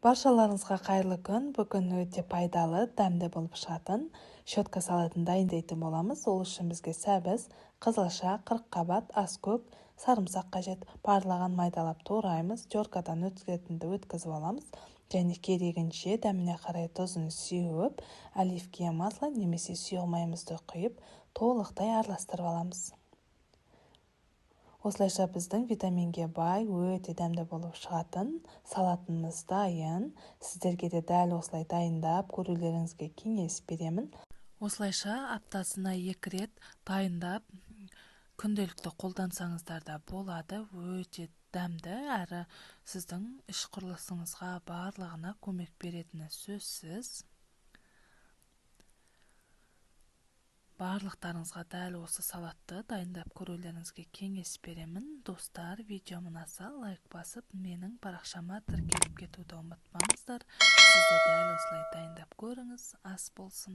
Баршаларыңызға қайырлы күн. Бүгін өте пайдалы, дәмді болып шығатын щетка салатын дайындайтын боламыз. Ол үшін бізге сәбіз, қызылша, қырыққабат, аскөк, сарымсақ қажет. Барлығын майдалап тураймыз. Теркадан өткізетінді өткізіп аламыз. Және керегінше дәміне қарай тұзын сеуіп, оливкия масло немесе сұйылмаймызды құйып, толықтай араластырып аламыз. Осылайша біздің витаминге бай, өте дәмді болып шығатын салатымыз дайын. Сіздерге де дәл осылай дайындап көрулеріңізге кеңес беремін. Осылайша аптасына 2 рет дайындап күнделікті қолдансаңыздар да болады. Өте дәмді әрі сіздің іш құрылысыңызға барлығына көмек беретіні сөзсіз. Барлықтарыңызға дәл осы салатты дайындап көрулеріңізге кеңес беремін. Достар, видеом ұнаса лайк басып, менің парақшама тіркеліп кетуді ұмытпаңыздар. Сіз де дәл осылай дайындап көріңіз, ас болсын.